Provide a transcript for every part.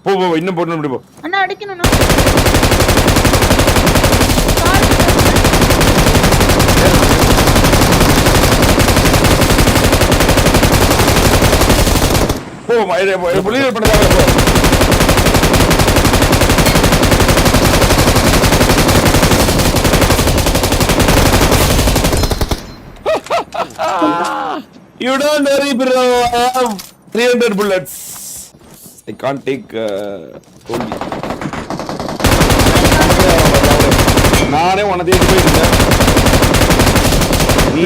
போ போ இன்னும் போடணும் இப்படி போ. அண்ணா அடிக்கணும்ண்ணா. போ புள்ளிகள் பண்ணதாக போ. You don't worry, bro. I have 300 bullets. I can't take only. நானே உன்னை தேடி போயிருந்தேன். நீ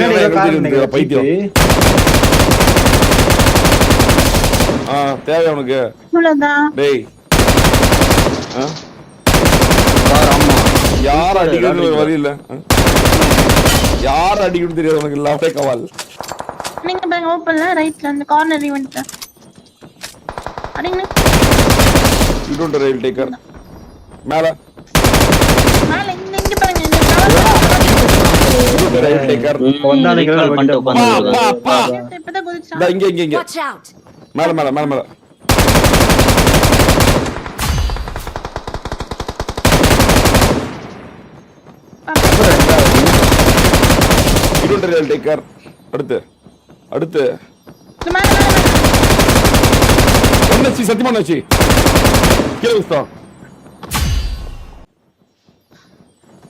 பைத்தியம். தேவை உனக்கு. டேய். யார் அடிக்கிறது வழி இல்ல. யார் அடிக்கிறது தெரியாது உனக்கு. லாஃப்டே கவால். நீங்க பாருங்க ஓபன்ல ரைட்ல அந்த கார்னர் ஈவென்ட். அடிங்க. You don't rail taker. மேல. மேல இங்க பாருங்க இந்த rail taker. வந்தானீங்க பண்ணிட்டு உட்கார்ந்து. இப்பதான் குதிச்சான். இங்க. மேல. You don't rail taker. அடுத்து ஒன்னச்சி சத்தியமான வச்சி கீழே விஸ்தா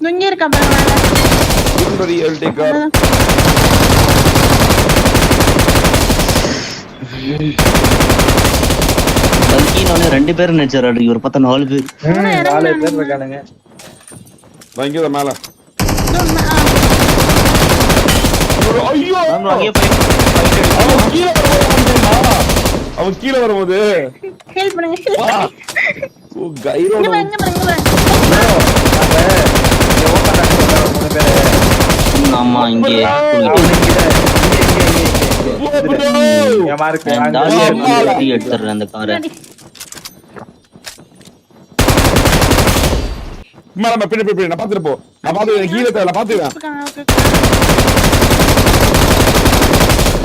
நுங்க இருக்கா பாருங்க சுந்தரி எல் டேக்கர் பல்கினோனே ரெண்டு பேர் நினைச்சாரு இவர் பார்த்தா 4 பேர் 4 பேர் இருக்கானுங்க வாங்கிட மேல ஐயோ அவன் கீழே வரும்போது ஹெல்ப் பண்ணுங்க ஓ கைரோ ஆமா இங்க எடுத்துறேன் அந்த காரை மேல பின்ன நான் பாத்துட்டு போ நான் பாத்து கீழே தேவை நான் பாத்துக்கிறேன்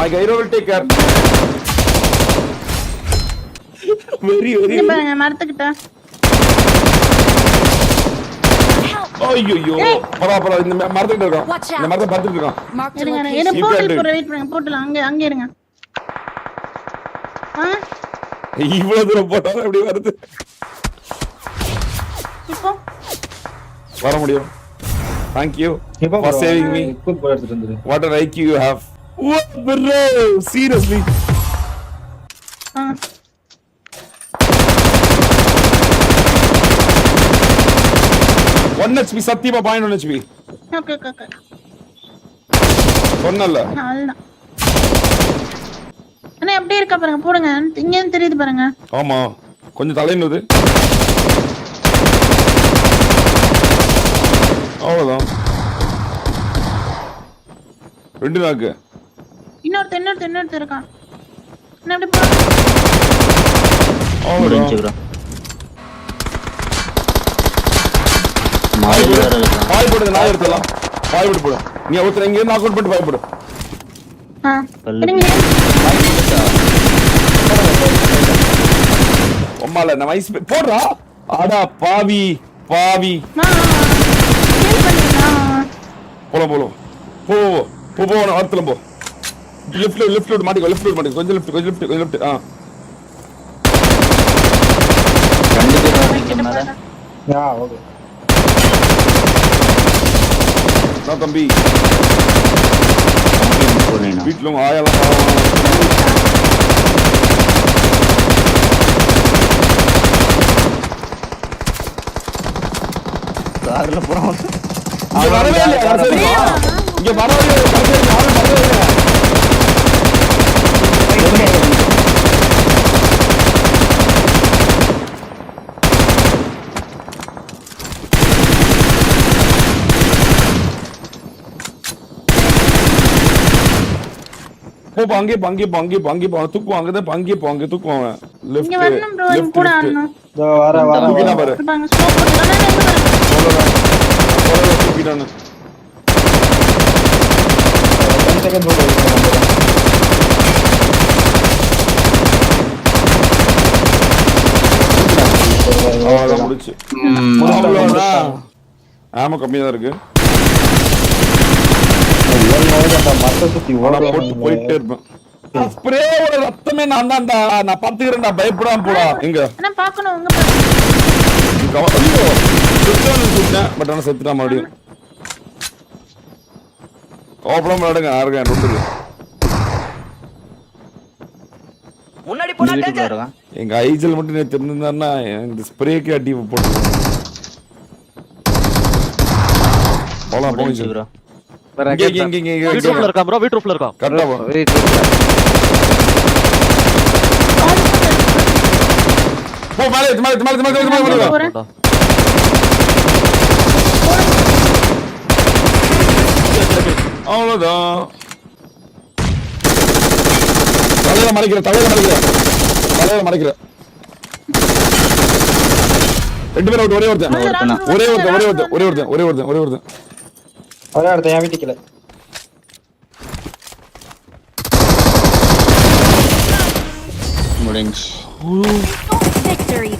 My gyro will take care. Very. பாருங்க மரத்துக்கிட்ட. ஐயோ. பரா இந்த மரத்துக்கிட்ட இருக்கோம். இந்த மரத்தை பார்த்துட்டு இருக்கோம். இருங்க. என்ன போர்ட்டல் போற வெயிட் பண்ணுங்க. போர்ட்டல் அங்க இருங்க. இவ்வளவு தூரம் போட்டா எப்படி வருது? இப்போ வர முடியும். Thank you for saving me. What an IQ you have. What bro? Seriously? One HP சத்தியமா பாயிண்ட் 1 HP. ஓகே. சொன்னல்ல. அவ்வளவுதான். அண்ணா அப்படியே இருக்கா பாருங்க போடுங்க. இங்க இருந்து தெரியுது பாருங்க. ஆமா. கொஞ்சம் தலையினுது. அவ்வளவுதான். ரெண்டு நாக்கு. இன்னொருத்த இருக்கான். என்ன அப்படி போ. முடிஞ்சுடா. பாய் போடுங்க நான் எடுத்துலாம். பாய் போடு. நீ ஒருத்தர் இங்க நாக் அவுட் பண்ணிட்டு பாய் போடு. ஒம்மால நான் வைஸ் போடுறா. அடா பாவி. போலாம். போ நான் வரத்துல போ. லெஃப்ட் மாட்டிக்கோ கொஞ்சம் லெஃப்ட் ஓகே நான் தம்பி வீட்டுல ஆயெல்லாம் கார்ல போறோம் வரவே இல்லையா இங்க வரவே அங்கே தூக்குவாங்க அங்கே தூக்குவாங்க இங்க வரணும் bro இங்க கூட ஆடணும் இதோ வர தூக்கினா பாரு பாருங்க ஸ்மோக் போடுறானே தூக்கிட்டானு 10 செகண்ட் போடு போச்சு. ஆமா கம்மியா தான் இருக்கு. மத்த சுத்தி போட்டு போயிட்டே இருப்பேன். ஸ்ப்ரேயோட ரத்தமே நான் தான்டா. நான் பாத்துக்கிறேன்டா, பயப்படாம போடா. எங்க ஆனா பார்க்கணும் உங்க ஐயோ சுட்டேன். பட் ஆனா செத்துட்டா மறுபடியும். கோபலாம் விளையாடுங்க. யாருங்க ரொண்டு முன்னாடி போனா வீட்டுக்குள்ள இருக்கான். எங்க ஐஜல் மட்டும் நேற்று இருந்திருந்தாருன்னா இந்த ஸ்ப்ரேக்கு அடி போட்டு போலாம். போயிச்சு bro. வீட் ரூஃப்ல இருக்கா ப்ரோ, வீட் ரூஃப்ல இருக்கா. கரெக்டா போ. போ மேலே போறேன். அவ்வளவுதான். தலையில மறைக்கிற ரெண்டு பேரும் ஒரே ஒருத்தன். ஒரே இடத்த என் வீட்டுக்குள்ள முடிஞ்சு. Victory.